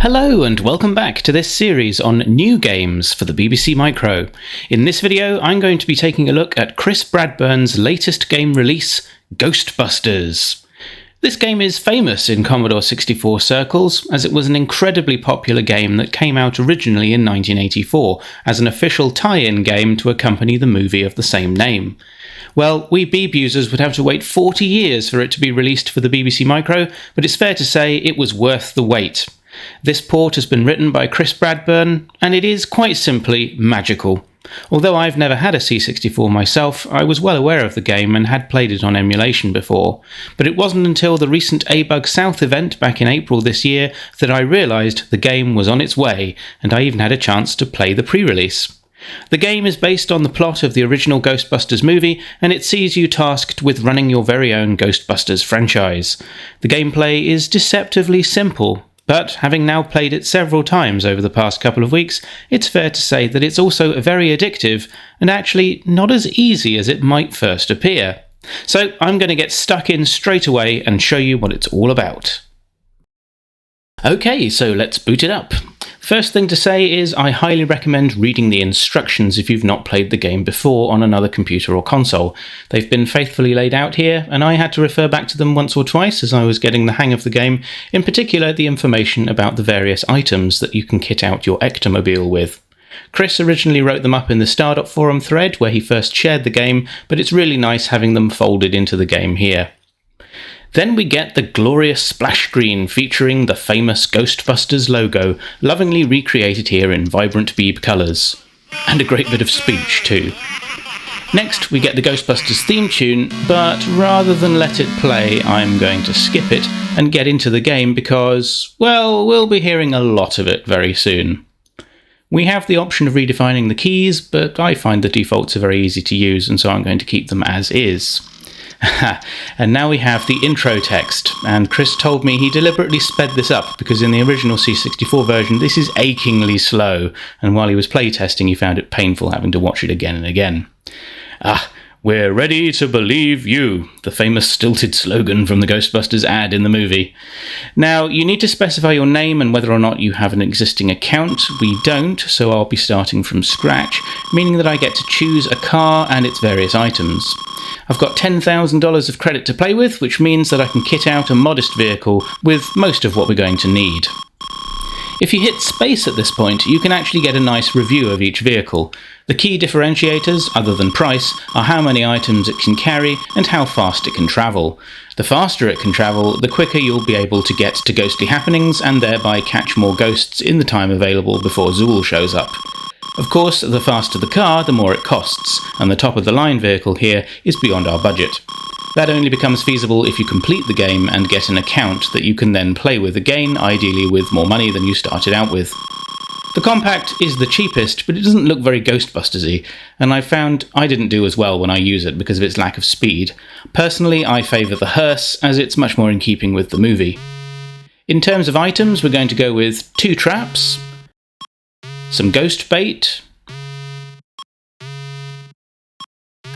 Hello and welcome back to this series on new games for the BBC Micro. In this video I'm going to be taking a look at Chris Bradburne's latest game release, Ghostbusters. This game is famous in Commodore 64 circles as it was an incredibly popular game that came out originally in 1984 as an official tie-in game to accompany the movie of the same name. Well, we Beeb users would have to wait 40 years for it to be released for the BBC Micro, but it's fair to say it was worth the wait. This port has been written by Chris Bradburne, and it is quite simply magical. Although I've never had a C64 myself, I was well aware of the game and had played it on emulation before. But it wasn't until the recent ABUG South event back in April this year that I realised the game was on its way, and I even had a chance to play the pre-release. The game is based on the plot of the original Ghostbusters movie, and it sees you tasked with running your very own Ghostbusters franchise. The gameplay is deceptively simple, but having now played it several times over the past couple of weeks, it's fair to say that it's also very addictive and actually not as easy as it might first appear. So I'm going to get stuck in straight away and show you what it's all about. Okay, so let's boot it up. First thing to say is I highly recommend reading the instructions if you've not played the game before on another computer or console. They've been faithfully laid out here, and I had to refer back to them once or twice as I was getting the hang of the game, in particular the information about the various items that you can kit out your Ectomobile with. Chris originally wrote them up in the Stardot forum thread where he first shared the game, but it's really nice having them folded into the game here. Then we get the glorious splash screen featuring the famous Ghostbusters logo, lovingly recreated here in vibrant Beeb colours. And a great bit of speech too. Next we get the Ghostbusters theme tune, but rather than let it play, I'm going to skip it and get into the game because, well, we'll be hearing a lot of it very soon. We have the option of redefining the keys, but I find the defaults are very easy to use, and so I'm going to keep them as is. And now we have the intro text, and Chris told me he deliberately sped this up because in the original C64 version this is achingly slow, and while he was playtesting he found it painful having to watch it again and again. We're ready to believe you, the famous stilted slogan from the Ghostbusters ad in the movie. Now, you need to specify your name and whether or not you have an existing account. We don't, so I'll be starting from scratch, meaning that I get to choose a car and its various items. I've got $10,000 of credit to play with, which means that I can kit out a modest vehicle with most of what we're going to need. If you hit space at this point, you can actually get a nice review of each vehicle. The key differentiators, other than price, are how many items it can carry and how fast it can travel. The faster it can travel, the quicker you'll be able to get to ghostly happenings and thereby catch more ghosts in the time available before Zool shows up. Of course, the faster the car, the more it costs, and the top-of-the-line vehicle here is beyond our budget. That only becomes feasible if you complete the game and get an account that you can then play with again, ideally with more money than you started out with. The Compact is the cheapest, but it doesn't look very Ghostbusters-y, and I've found I didn't do as well when I use it because of its lack of speed. Personally, I favour the hearse, as it's much more in keeping with the movie. In terms of items, we're going to go with 2 traps, some ghost bait,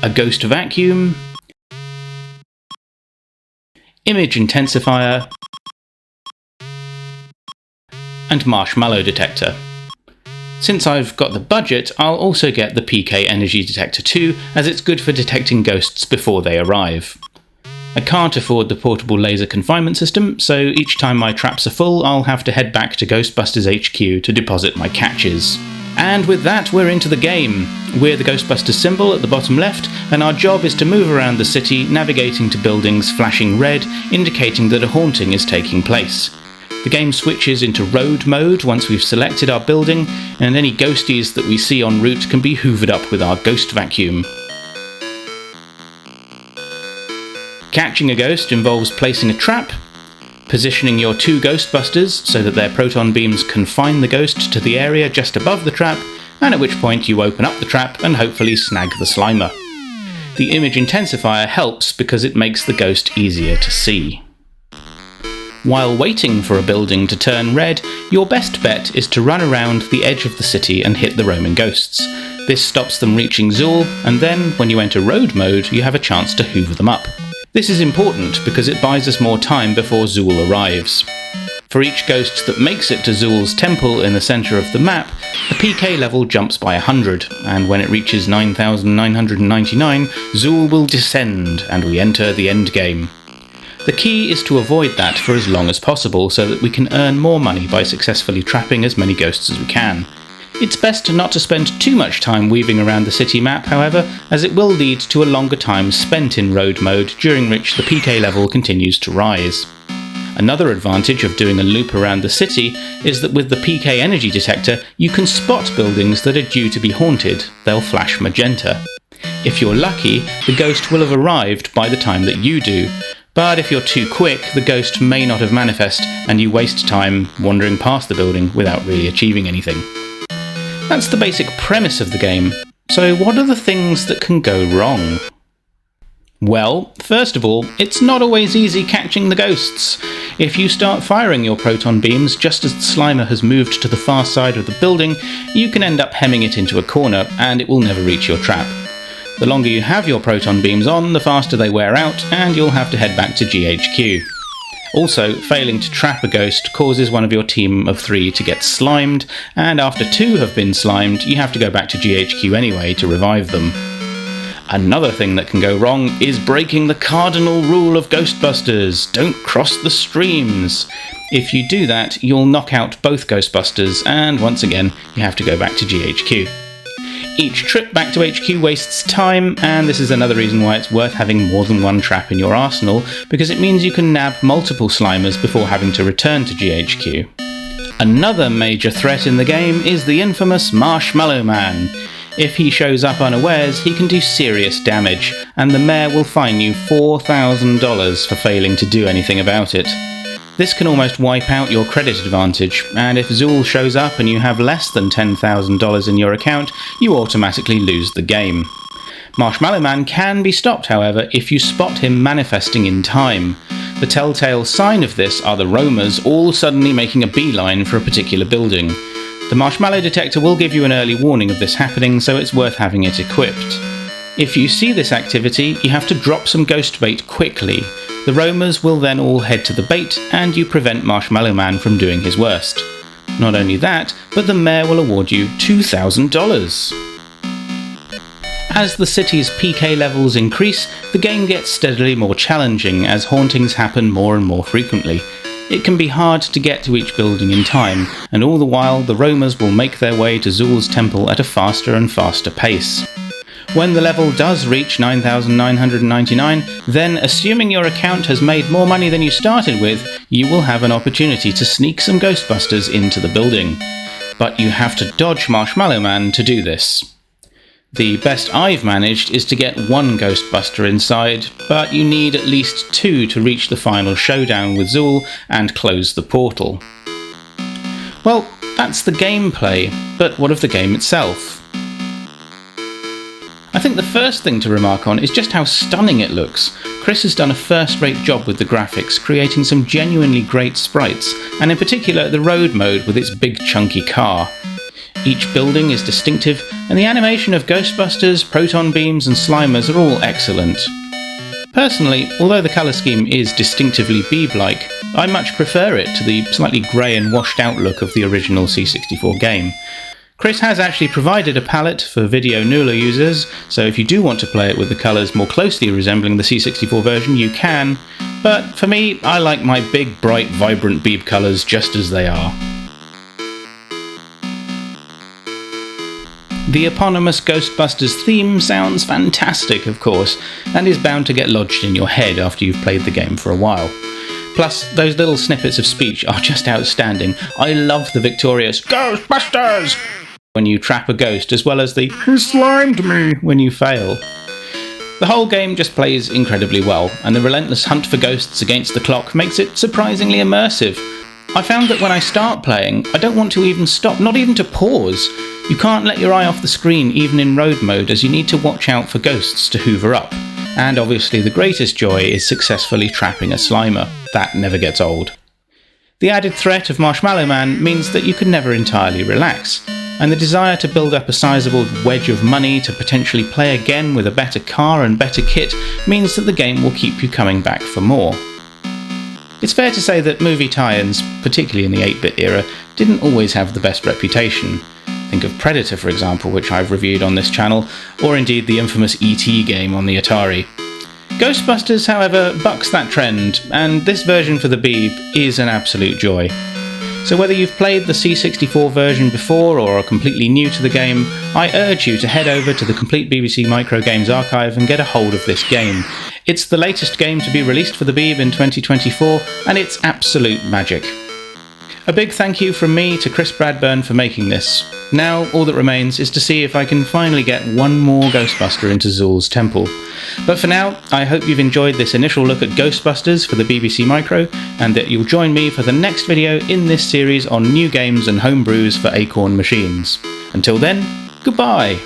a ghost vacuum, image intensifier, and marshmallow detector. Since I've got the budget, I'll also get the PK energy detector too, as it's good for detecting ghosts before they arrive. I can't afford the portable laser confinement system, so each time my traps are full, I'll have to head back to Ghostbusters HQ to deposit my catches. And with that, we're into the game. We're the Ghostbusters symbol at the bottom left, and our job is to move around the city, navigating to buildings flashing red, indicating that a haunting is taking place. The game switches into road mode once we've selected our building, and any ghosties that we see en route can be hoovered up with our ghost vacuum. Catching a ghost involves placing a trap, positioning your 2 Ghostbusters so that their proton beams confine the ghost to the area just above the trap, and at which point you open up the trap and hopefully snag the Slimer. The image intensifier helps because it makes the ghost easier to see. While waiting for a building to turn red, your best bet is to run around the edge of the city and hit the roaming ghosts. This stops them reaching Zool, and then, when you enter road mode, you have a chance to hoover them up. This is important because it buys us more time before Zool arrives. For each ghost that makes it to Zul's temple in the centre of the map, the PK level jumps by 100, and when it reaches 9,999, Zul will descend, and we enter the end game. The key is to avoid that for as long as possible, so that we can earn more money by successfully trapping as many ghosts as we can. It's best not to spend too much time weaving around the city map, however, as it will lead to a longer time spent in road mode, during which the PK level continues to rise. Another advantage of doing a loop around the city is that with the PK energy detector, you can spot buildings that are due to be haunted. They'll flash magenta. If you're lucky, the ghost will have arrived by the time that you do, but if you're too quick, the ghost may not have manifest, and you waste time wandering past the building without really achieving anything. That's the basic premise of the game. So what are the things that can go wrong? Well, first of all, it's not always easy catching the ghosts. If you start firing your proton beams just as the Slimer has moved to the far side of the building, you can end up hemming it into a corner and it will never reach your trap. The longer you have your proton beams on, the faster they wear out, and you'll have to head back to GHQ. Also, failing to trap a ghost causes one of your team of 3 to get slimed, and after 2 have been slimed, you have to go back to GHQ anyway to revive them. Another thing that can go wrong is breaking the cardinal rule of Ghostbusters: don't cross the streams. If you do that, you'll knock out both Ghostbusters, and once again, you have to go back to GHQ. Each trip back to HQ wastes time, and this is another reason why it's worth having more than one trap in your arsenal, because it means you can nab multiple Slimers before having to return to GHQ. Another major threat in the game is the infamous Marshmallow Man. If he shows up unawares, he can do serious damage, and the mayor will fine you $4,000 for failing to do anything about it. This can almost wipe out your credit advantage, and if Zul shows up and you have less than $10,000 in your account, you automatically lose the game. Marshmallow Man can be stopped, however, if you spot him manifesting in time. The telltale sign of this are the roamers all suddenly making a beeline for a particular building. The marshmallow detector will give you an early warning of this happening, so it's worth having it equipped. If you see this activity, you have to drop some ghost bait quickly. The roamers will then all head to the bait, and you prevent Marshmallow Man from doing his worst. Not only that, but the mayor will award you $2,000. As the city's PK levels increase, the game gets steadily more challenging as hauntings happen more and more frequently. It can be hard to get to each building in time, and all the while the roamers will make their way to Zul's temple at a faster and faster pace. When the level does reach 9,999, then, assuming your account has made more money than you started with, you will have an opportunity to sneak some Ghostbusters into the building. But you have to dodge Marshmallow Man to do this. The best I've managed is to get one Ghostbuster inside, but you need at least 2 to reach the final showdown with Zul and close the portal. Well, that's the gameplay, but what of the game itself? I think the first thing to remark on is just how stunning it looks. Chris has done a first-rate job with the graphics, creating some genuinely great sprites, and in particular the road mode with its big chunky car. Each building is distinctive, and the animation of Ghostbusters, proton beams and Slimers are all excellent. Personally, although the colour scheme is distinctively Beeb-like, I much prefer it to the slightly grey and washed out look of the original C64 game. Chris has actually provided a palette for Video Nula users, so if you do want to play it with the colours more closely resembling the C64 version, you can, but for me, I like my big, bright, vibrant Beeb colours just as they are. The eponymous Ghostbusters theme sounds fantastic, of course, and is bound to get lodged in your head after you've played the game for a while. Plus, those little snippets of speech are just outstanding. I love the victorious "Ghostbusters!" when you trap a ghost, as well as the "He slimed me!" when you fail. The whole game just plays incredibly well, and the relentless hunt for ghosts against the clock makes it surprisingly immersive. I found that when I start playing, I don't want to even stop, not even to pause. You can't let your eye off the screen even in road mode, as you need to watch out for ghosts to hoover up. And obviously the greatest joy is successfully trapping a Slimer. That never gets old. The added threat of Marshmallow Man means that you can never entirely relax, and the desire to build up a sizable wedge of money to potentially play again with a better car and better kit means that the game will keep you coming back for more. It's fair to say that movie tie-ins, particularly in the 8-bit era, didn't always have the best reputation. Think of Predator, for example, which I've reviewed on this channel, or indeed the infamous E.T. game on the Atari. Ghostbusters, however, bucks that trend, and this version for the Beeb is an absolute joy. So whether you've played the C64 version before or are completely new to the game, I urge you to head over to the complete BBC Micro Games archive and get a hold of this game. It's the latest game to be released for the Beeb in 2024, and it's absolute magic. A big thank you from me to Chris Bradburne for making this. Now all that remains is to see if I can finally get one more Ghostbuster into Zool's temple. But for now, I hope you've enjoyed this initial look at Ghostbusters for the BBC Micro, and that you'll join me for the next video in this series on new games and homebrews for Acorn machines. Until then, goodbye!